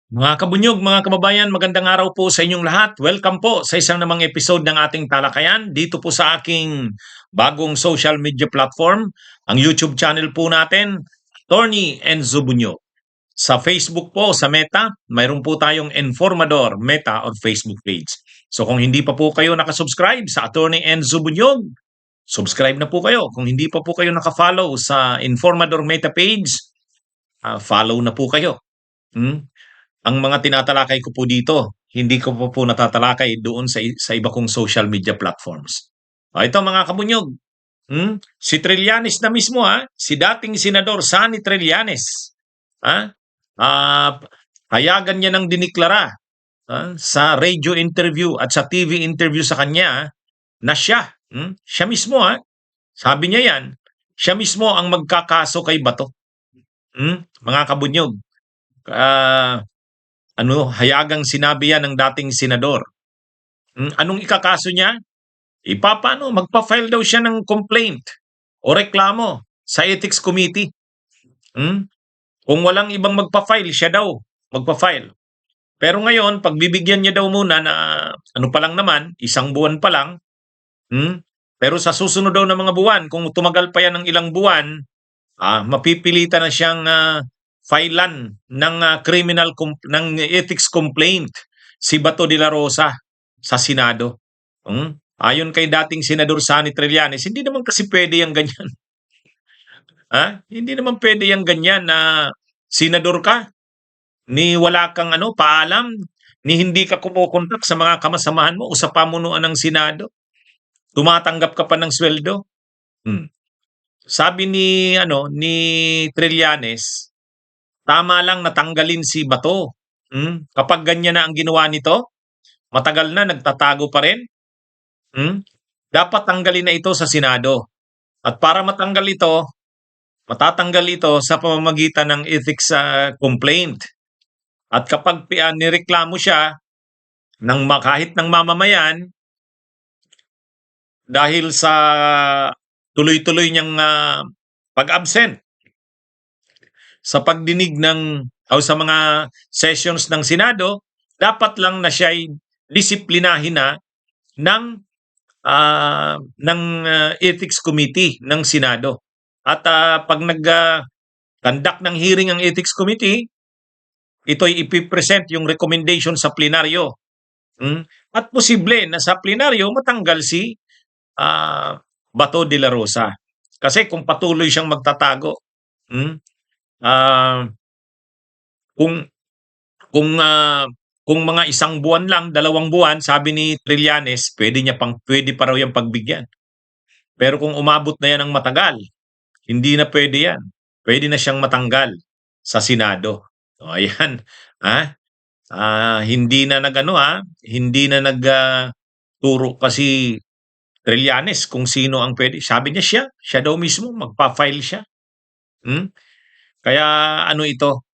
Mga kabunyog, mga kababayan, magandang araw po sa inyong lahat. Welcome po sa isang namang episode ng ating talakayan dito po sa aking bagong social media platform, ang YouTube channel po natin, Attorney Enzo Bunyog. Sa Facebook po, sa Meta, mayroon po tayong Informador Meta or Facebook page. So kung hindi pa po kayo nakasubscribe sa Attorney Enzo Bunyog, subscribe na po kayo. Kung hindi pa po kayo nakafollow sa Informador Meta page, follow na po kayo. Hmm? Ang mga tinatalakay ko po dito, hindi ko po natatalakay doon sa iba kong social media platforms. Ito mga kabunyog, si Trillanes na mismo si dating Senador Sani Trillanes, ha? Ah, hayagan niya ng diniklara sa radio interview at sa TV interview sa kanya na siya mismo sabi niya yan, siya mismo ang magkakaso kay Bato. Mga kabunyog, ah, hayagang sinabi yan ng dating senador. Anong ikakaso niya? Magpa-file daw siya ng complaint o reklamo sa Ethics Committee. Kung walang ibang magpa-file, siya daw magpa-file. Pero ngayon, pagbibigyan niya daw muna na ano pa lang naman, isang buwan pa lang, pero sa susunod daw na mga buwan, kung tumagal pa yan ng ilang buwan, mapipilitan na siyang filean ng ng ethics complaint si Bato de la Rosa sa Senado. Ayon kay dating Senador Sani Trillanes, hindi naman kasi pwede yung ganyan. Hindi naman pwede yung ganyan na senador ka, ni wala kang paalam, ni hindi ka kumukontak sa mga kamasamahan mo o sa pamunuan ng Senado. Tumatanggap ka pa ng sweldo. Sabi ni Trillanes, tama lang natanggalin si Bato. Kapag ganyan na ang ginawa nito, matagal na nagtatago pa rin. Dapat tanggalin na ito sa Senado. At para matatanggal ito sa pamamagitan ng ethics complaint. At kapag nireklamo siya kahit ng mamamayan dahil sa tuloy-tuloy niyang pag-absent sa pagdinig o sa mga sessions ng Senado, dapat lang na siya ay disiplinahin na ng Ethics Committee ng Senado. At pag conduct ng hearing ang Ethics Committee, ito'y ipipresent yung recommendation sa plenaryo. At posible na sa plenaryo matanggal si Bato de la Rosa. Kasi kung patuloy siyang magtatago, kung kung kung mga isang buwan lang, 2 buwan, sabi ni Trillanes, pwede pa raw yung pagbigyan. Pero kung umabot na yan ng matagal, hindi na pwede yan. Pwede na siyang matanggal sa Senado. O ayan, hindi na hindi na turo kasi Trillanes kung sino ang pwede. Sabi niya siya daw mismo magpa-file siya. Kaya ito,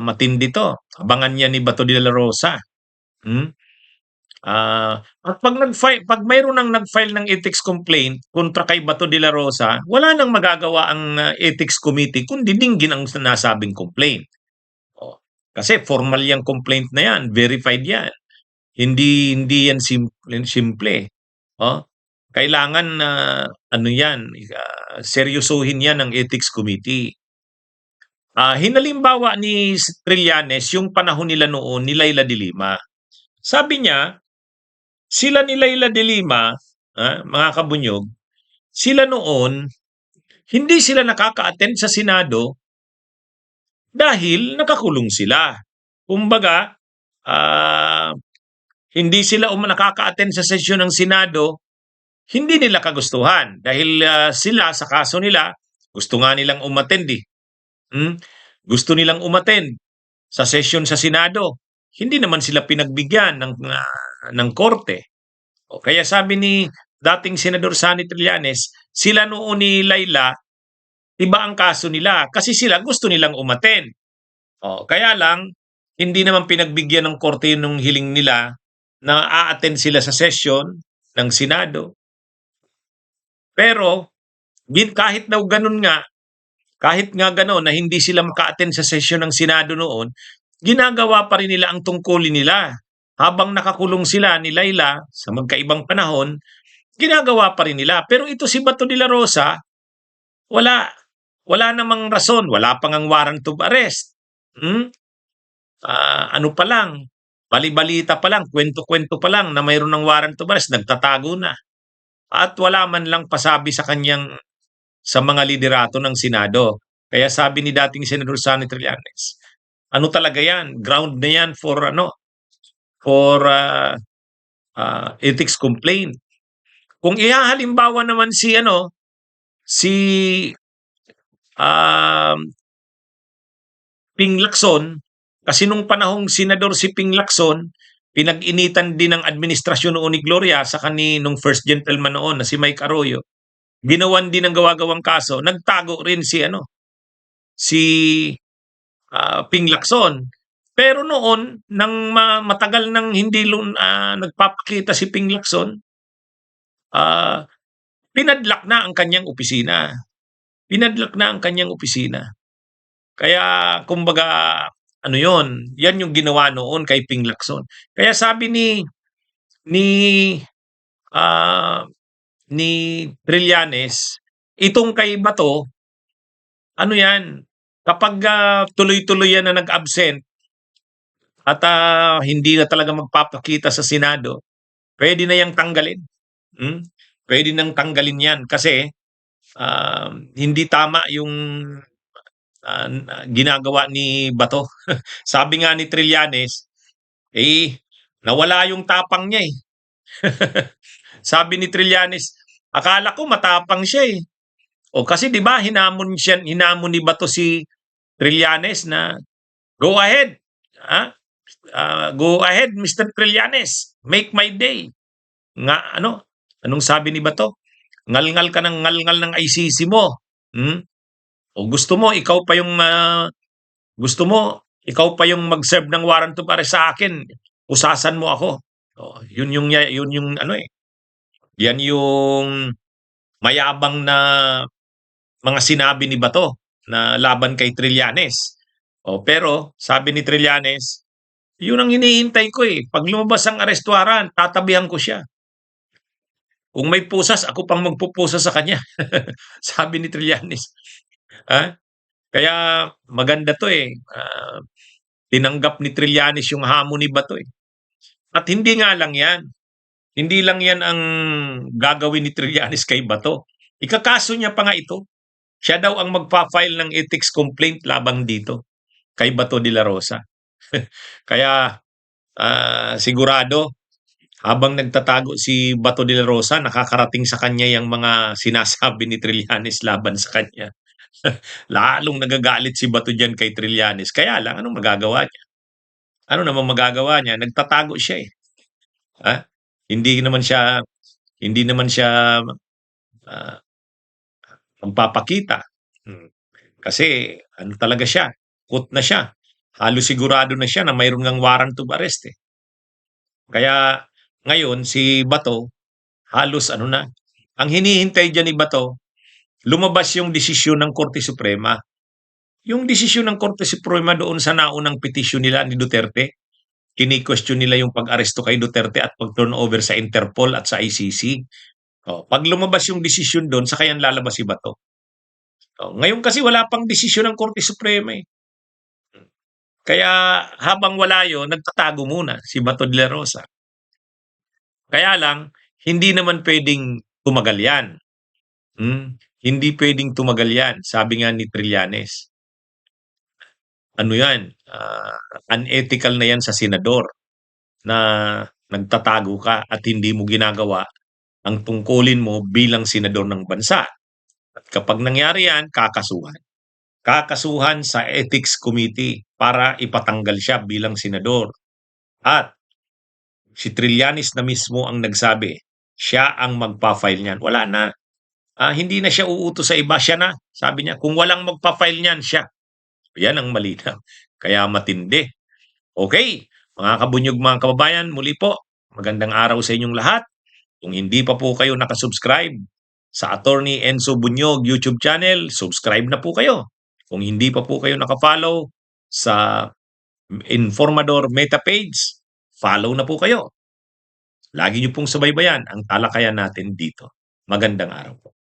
matindi to. Abangan niya ni Bato de la Rosa. At pag mayroon nang nag-file ng ethics complaint kontra kay Bato de la Rosa, wala nang magagawa ang ethics committee kundi dinggin ang nasabing complaint. Kasi formal yung complaint na yan, verified yan. Hindi yan simple. Kailangan seryosohin yan ng ethics committee. Hinalimbawa ni Trillanes yung panahon nila noon ni Leila de Lima. Sabi niya, sila ni Leila de Lima, mga kabunyog, sila noon, hindi sila nakaka-attend sa Senado dahil nakakulong sila. Kumbaga, hindi sila nakaka-attend sa sesyon ng Senado, hindi nila kagustuhan dahil sila sa kaso nila, gusto nga nilang umattend eh. Gusto nilang umattend sa session sa Senado. Hindi naman sila pinagbigyan ng korte. Kaya sabi ni dating Senador Sani Trillanes, sila noon ni Leila, iba ang kaso nila kasi sila gusto nilang umattend. Kaya lang, hindi naman pinagbigyan ng korte yung hiling nila na a-attend sila sa session ng Senado. Pero kahit daw ganun nga, kahit nga gano'n na hindi sila maka-attend sa session ng Senado noon, ginagawa pa rin nila ang tungkulin nila. Habang nakakulong sila ni Laila sa magkaibang panahon, ginagawa pa rin nila. Pero ito si Bato de la Rosa, wala. Wala namang rason. Wala pang ang warrant of arrest. Hmm? Ano pa lang, bali-balita pa lang, kwento-kwento pa lang na mayroon ng warrant of arrest, nagtatago na. At wala man lang pasabi sa kanyang sa mga liderato ng Senado. Kaya sabi ni dating Senador Sonny Trillanes, ano talaga yan? Ground na yan for ethics complaint. Kung ihahalimbawa naman si um, Ping Lacson, kasi nung panahong senador si Ping Lacson, pinag-initan din ng administrasyon noon ni Gloria sa nung first gentleman noon na si Mike Arroyo. Ginawan din ng gawa-gawang kaso, nagtago rin si Ping Lacson. Pero noon, nang matagal nang hindi nagpapakita si Ping Lacson, pinadlock na ang kanyang opisina. Pinadlock na ang kanyang opisina. Kaya, kumbaga, ano yon, yan yung ginawa noon kay Ping Lacson. Kaya sabi ni ah, ni Trillanes, itong kay Bato, ano yan, kapag tuloy-tuloy yan na nag-absent at hindi na talaga magpapakita sa Senado, pwede na yang tanggalin. Pwede nang tanggalin yan kasi hindi tama yung ginagawa ni Bato. Sabi nga ni Trillanes, nawala yung tapang niya eh. Sabi ni Trillanes, akala ko matapang siya eh. O kasi 'di ba hinamon ni Bato si Trillanes na go ahead. Go ahead Mr. Trillanes, make my day. Nga anong sabi ni Bato? Ngalngal ka ng ngalngal ng ICC mo. O gusto mo ikaw pa yung mag-serve ng warrant of arrest sa akin. Usasan mo ako. Yun yung yan yung mayabang na mga sinabi ni Bato na laban kay Trillanes. Pero sabi ni Trillanes, yun ang hinihintay ko eh. Pag lumabas ang arrest warrant, tatabihan ko siya. Kung may pusas, ako pang magpupusas sa kanya. Sabi ni Trillanes. Kaya maganda to eh. Tinanggap ni Trillanes yung hamon ni Bato eh. At hindi nga lang yan. Hindi lang yan ang gagawin ni Trillanes kay Bato. Ikakaso niya pa nga ito. Siya daw ang magpa-file ng ethics complaint labang dito kay Bato de la Rosa. Kaya sigurado habang nagtatago si Bato de la Rosa, nakakarating sa kanya yung mga sinasabi ni Trillanes laban sa kanya. Lalong nagagalit si Bato dyan kay Trillanes. Kaya lang, anong magagawa niya? Ano naman magagawa niya? Nagtatago siya eh. Hindi naman siya magpapakita. Kasi ano talaga siya, put na siya. Halos sigurado na siya na mayroon ngang warrant of arrest eh. Kaya ngayon si Bato, halos ang hinihintay dyan ni Bato, lumabas yung desisyon ng Korte Suprema. Yung desisyon ng Korte Suprema doon sa naunang petisyon nila ni Duterte, kini-question nila yung pag-aresto kay Duterte at pag-turn over sa Interpol at sa ICC. Pag lumabas yung desisyon doon, saka yan lalabas si Bato. Ngayon kasi wala pang desisyon ng Korte Suprema eh. Kaya habang wala yun, nagtatago muna si Bato de la Rosa. Kaya lang, hindi naman pwedeng tumagal yan. Hindi pwedeng tumagal yan, sabi nga ni Trillanes. Ano yan, unethical na yan sa senador na nagtatago ka at hindi mo ginagawa ang tungkulin mo bilang senador ng bansa. At kapag nangyari yan, kakasuhan. Kakasuhan sa Ethics Committee para ipatanggal siya bilang senador. At si Trillanes na mismo ang nagsabi, siya ang magpa-file niyan. Wala na. Hindi na siya uutos sa iba, siya na. Sabi niya, kung walang magpa-file niyan, siya. Yan ang malinaw. Kaya matindi. Okay, mga kabunyog, mga kababayan, muli po, magandang araw sa inyong lahat. Kung hindi pa po kayo nakasubscribe sa Attorney Enzo Bunyog YouTube channel, subscribe na po kayo. Kung hindi pa po kayo nakafollow sa Informador Meta page, follow na po kayo. Lagi niyo pong subaybayan ang talakayan natin dito. Magandang araw po.